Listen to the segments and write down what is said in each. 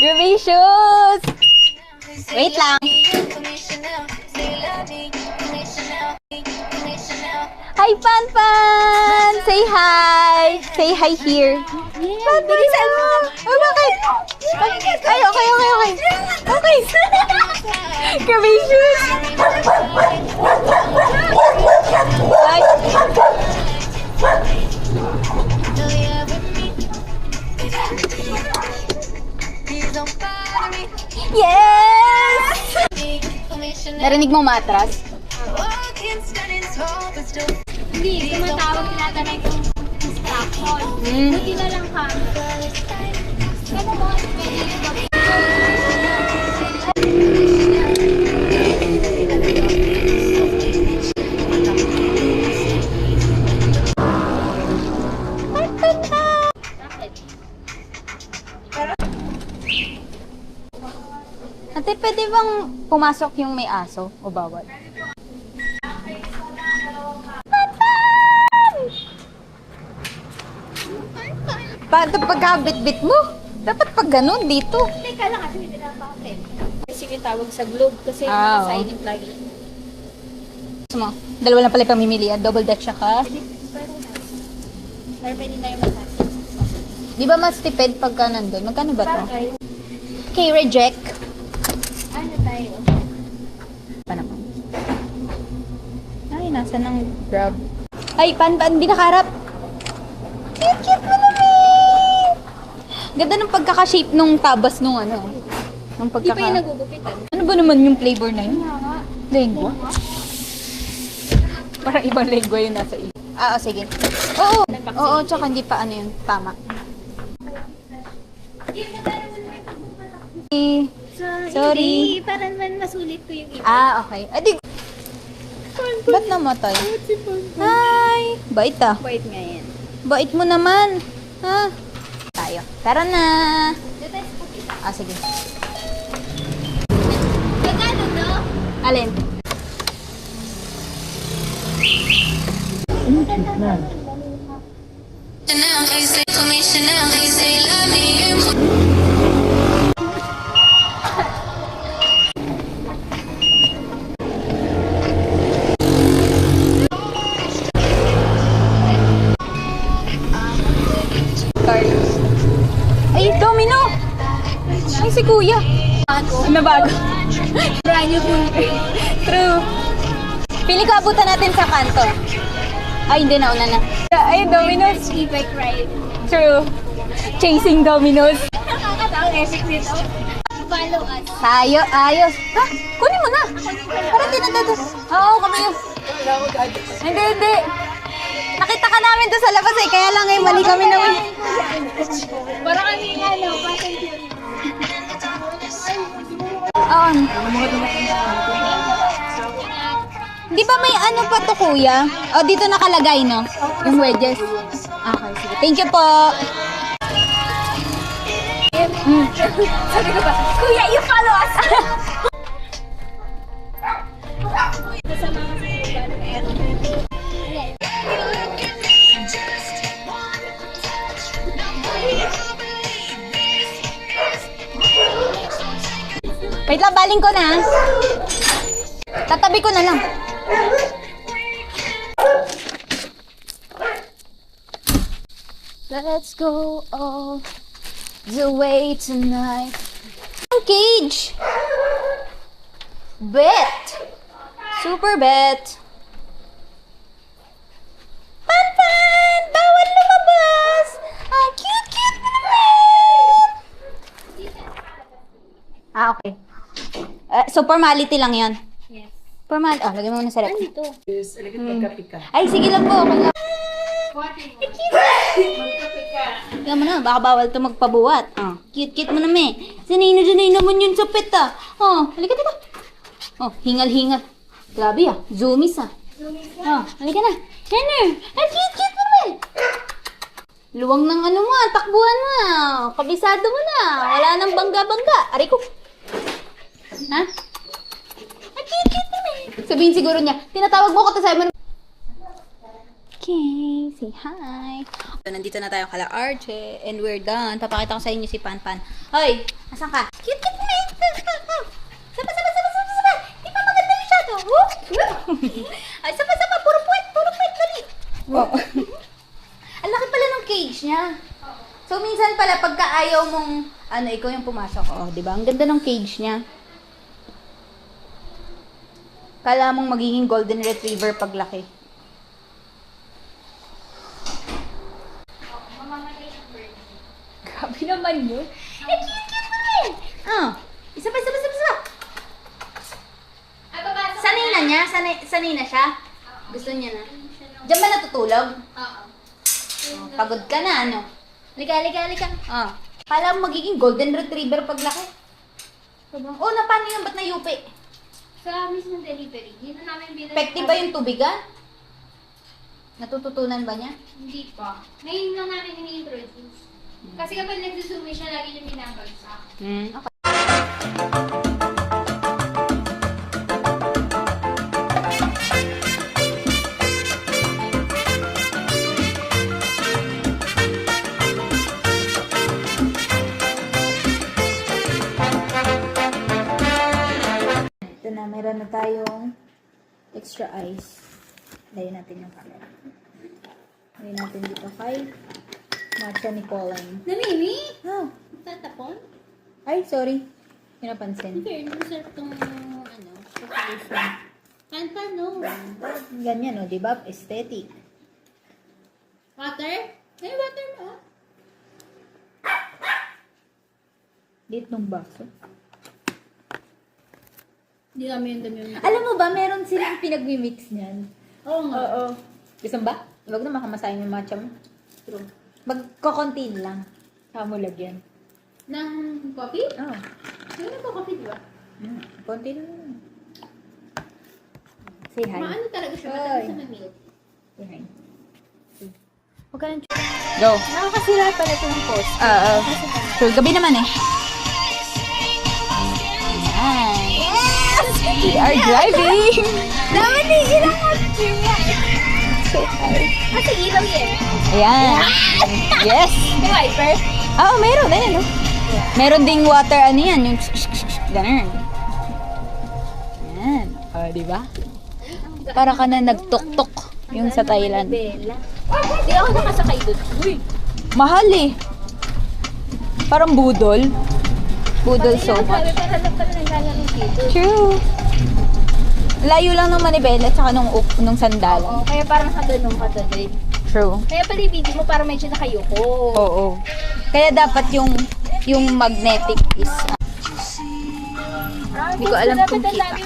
Gracious! Wait lang. Hi, Pan! Say hi! Say hi here. Pan! Bilisan mo! Oh, bakit? Ay, okay. Okay. Gracious! Ay! Yes! Narinig mo matras? Hindi, tumatawag tinatanay kong instruction. Buti na lang ka. Kaya mo, Ate, pwede bang pumasok yung may aso o bawal? Paano pagkabit-bit mo? Dapat pag ganun dito. teka lang kasi hindi na bakit. Sige, tawag sa Globe kasi Ah, silent lagi. Gusto mo? Dalawa lang pala yung pamimilian. Double deck siya ka. Pero pwede na yung massage. Di ba mas tipid pagka nandun? Magkano ba to? Bakit? Okay, reject. Ano tayo? Pa naman. Ay, nasa ng grab. Ay, pan, hindi nakaharap. Cute mo naman! Ganda ng pagkaka-shape nung tabas nung ano. Nung Hindi pa yung pagkaka... nagugupitan. Ano ba naman yung flavor na yun? Nga. Lengua? Parang ibang lengua yun nasa iyo. Ah, oh, sige. Oo, tsaka hindi pa ano yun. Tama. Sorry. Para naman masulit ko yung iba. Ah, okay. Adi, ba't namatay? Hi! Bait ah. Wait nga yan. Bait mo naman. Ha? Tayo. Tara na. Ah, sige. Magkano to? Alin? Carlos. Ay, Domino! Ay, si Kuya. Nabago. Brand new food. True. Pili ko abutan natin sa kanto. Ay, hindi, nauna na. Ay, Domino's. E-bike ride. True. Chasing Domino's. Nakakatawa epic nito. Follow us. Tayo, ayos. Ha? Kunin mo na. Parang tinatado. Oo, kami yun. Hindi. Nakita ka namin doon sa labas eh. Kaya lang eh, mali kami naman. Parang kami nga, no? Batang Oo. Di ba may ano pa to, kuya? O, dito nakalagay, no? Yung wedges. Okay, sige. Thank you po. Sabi ko ba, Kuya, you follow us! Kasama kasi yung Wait lang, baling ko na. Tatabi ko na lang. Let's go all the way tonight. Cage! Bet! Super bet! Pan! Bawal lumabas! Ang cute mo naman! Ah, okay. So, formality lang yon. Yes. Formality. Oh, lagay mo muna sa rep. Ano ito? Yes, alagad magkape ka. Ay, sige lang po. Okay lang. Tingnan mo na, baka bawal ito magpabuhat. Oh, cute mo naman eh. Sanay naman yun sa pet ah. Oh, halika dito. Oh, hingal-hingal. Grabe ah, zoomies ah. Oh, halika na. Henner, ay cute mo naman. Luwang ng ano mo, takbuhan mo ah. Kabisado mo na. Wala nang bangga-bangga. Aray ko. Ha? Ay, cute mo Sabihin siguro niya, tinatawag mo ko, tapos sabi mo, okay, say hi. So, nandito na tayo kala Arche, and we're done. Papakita ko sa inyo si Pan. Hoy, asan ka? Cute mo eh. Saba. Di pa maganda masyado. Ay, saba. Puro puwet, dali. Wow. Ang laki pala ng cage niya. So, minsan pala, pagka ayaw mong, ikaw yung pumasok. Di ba? Ang ganda ng cage niya. Kala mong magiging golden retriever paglaki. Grabe naman yun. Cute mo rin. Isa pa. Sanay na niya? Sanay na siya? Gusto niya na? Diyan ba natutulog? Oo. Pagod ka na, ano? Halika. Kala mo magiging golden retriever paglaki. Paano yun? Ba't nayupi? Sa mismong delivery, dito namin binili. Effective ba yung tubigan? Natututunan ba niya? Hindi pa. Ngayon lang namin ini-introduce. Kasi kapag nagsusumi siya, lagi yung binabagsak. Okay. Ito na, meron na tayong extra ice. Layin natin yung camera. Layin natin dito kay matcha ni Colin. Namimi? Oh. Tatapon? Ay, sorry. Hindi napansin. Fair, masarap tong, preparation. Kanta, no? Ganyan, di ba? Aesthetic. Water? May water na. Lit nung baso. Hindi namin yung dami yung... Alam mo ba, meron silang pinag-mix niyan. Oo nga. Oo. Gusto mo ba? Huwag na makamasahin yung matcha mo. True. Magkakonti lang. Saka mo lagyan. Ng coffee? Oo. Ano ba coffee, di ba? Konti lang. Say hi. Maano talaga siya? Ay. Matagal sa milk. Say hi. Huwag ka lang. Go. Nakakasira pala ito ng post. Oo. So, gabi naman eh. Yes! We are driving! Dapat ni ilang Kasi ilaw yan. Ayan. Yes! May wiper? Oo, meron. Ayan, no? Meron ding water, ano yan? Yung ganun. Ayan. O, diba? Para ka na nagtok-tok yung sa Thailand. Bella. Hindi ako nakasakay doon. Uy! Mahal eh. Parang budol. Budol so much. Para lang pala naglalaro dito. True. Layo lang ng Manibela tsaka nung sandalan. Oo, kaya parang nakaganong ka doon. True. Kaya pala yung video mo parang medyo nakayuko. Oo. Kaya dapat yung magnetic is Hindi ko alam kung kita ka.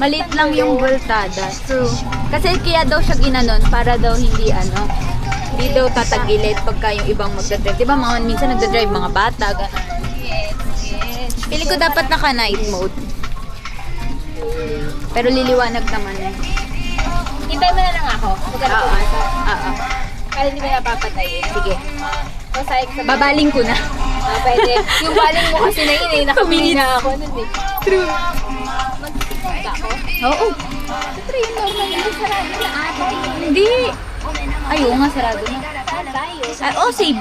Maliit lang yung voltada. True. Kasi kaya daw siya ginanon para daw hindi hindi daw tatagilid pagka yung ibang magdadrive. Diba minsan nagdadrive mga bata, gano'n. Pili ko dapat naka night mode. Pero liliwanag naman eh. Hintay mo na lang ako. Magkano Oo. pumasok. Oo. Para hindi mo napapatayin. Sige. Masayag sa Babaling ko na. pwede. Yung baling mo kasi na yun eh. Nakabili na ako nun eh. True. Mag-signal ka ako? Oo. Siyempre yung normal na sarado na ata yun. Hindi. Ay, oo nga, sarado na. Tayo. Save.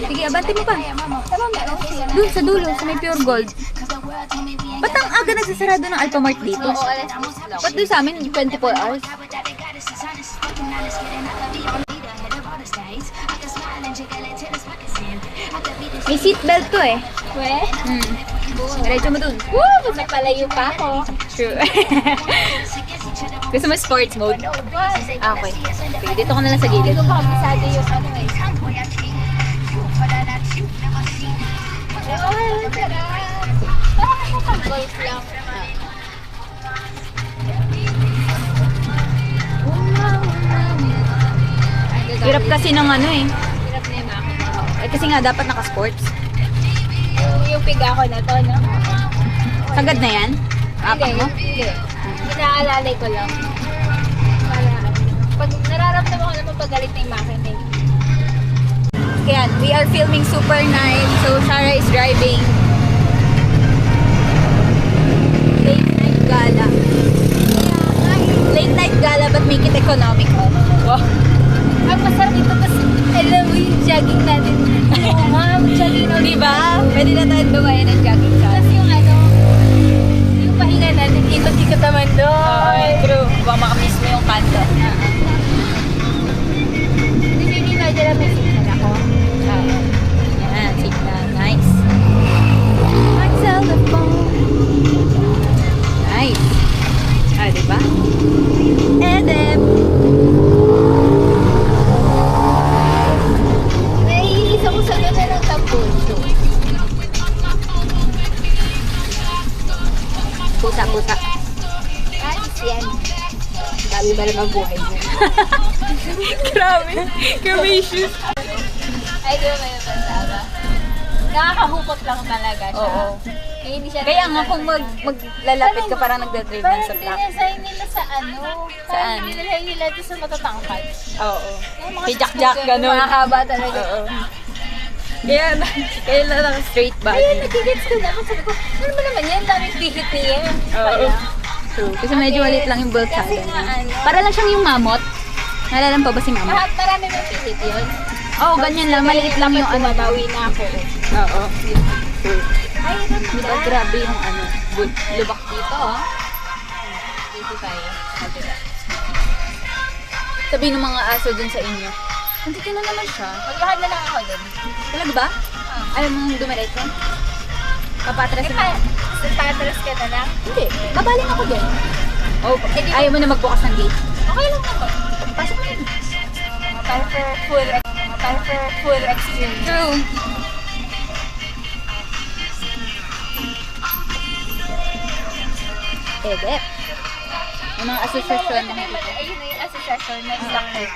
Sige, abante mo pa. Doon sa dulo, sa may pure gold. Ba't ang aga nagsasarado ng Alphamart dito? Oo, alas 10 lang. Ba't doon sa amin, 24 hours? May seatbelt to eh. We? Diretso mo dun. Woo! Mas nagpalayo pa ako. True. Gusto mo sports mode? Ah, okay. Sige, dito ko na lang sa Hindi gilid. ko pa kabisado yung ano eh. Oh, sarap. Parang nakapag-golf lang. Hirap kasi ng eh. Hirap na yung makina. Kasi nga, dapat naka-sports. Yung piga ko na to, no? Sagad na yan? Apak mo? Hindi. Inaalalay ko lang. Para, pag nararamdaman ko naman pag galit na yung makina. Kaya, we are filming super night. So, Shara is driving. Late Pusa. Ayos yan. Dami ba naman buhay mo? Grabe. Curvaceous. Ay, di ba may napasawa? Nakakahupot lang talaga siya. Oo. Kaya hindi siya Kaya nga kung maglalapit ka parang nagdadrive parang ng sa truck. dinesign nila sa ano. Saan? Parang dinesign nila doon sa matatangkad. Oo. Yung mga Kay Jack, ganun. Mahaba talaga. Oo. Kaya lang straight body. Ayun, nagigits ko na. Sabi ko, ano ba naman yan? Daming pihit niya. Oo. True. Kasi medyo maliit lang yung bolt Kasi saddle nga niya. ano. Para lang siyang yung mamot. Nalalam pa ba si mamot? Marami may pihit yun. Oo, ganyan lang. Maliit lang yung ano. Bawi na ako. Oo. True. Ay, ano Diba, grabe yung ano. Lubak dito, oh. Dito tayo. Sabi ng mga aso dun sa inyo. Nandito na naman siya. Maglakad na lang ako doon. Talaga ba? Ayaw mong dumiretso? Papatras Di na. pa, sa patras ka na lang. Hindi. Babaling ako din. Oh, ayaw mo na magbukas ng gate. Okay lang naman. Pasok mo yun. Para for full experience. True. Edep. May mga asosasyon. Ayun na yung association na doctor.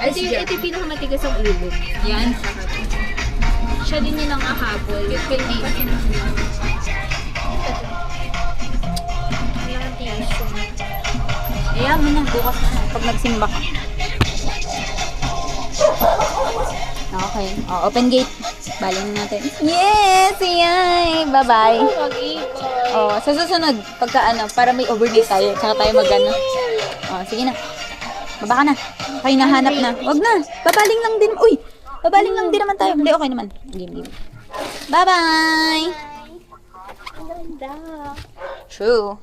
Ito yung pinakamatigas ang ulo. Yan. Siya din yung nangahabol. Yung film kasi yung tissue. Ayan mo na. Bukas na. Pag nagsimba ka. Okay. Oh, open gate. Baling natin. Yes! Yay! Bye-bye. Mag-ibig. Oh, sa susunod, pagka ano, para may overnight tayo, tsaka tayo mag-ano. Oh, sige na. Baba ka na. Okay, nahanap na. Wag na. Babaling lang din. Uy! Babaling lang din naman tayo. Hindi, okay naman. Game. Bye-bye! Ang ganda. True.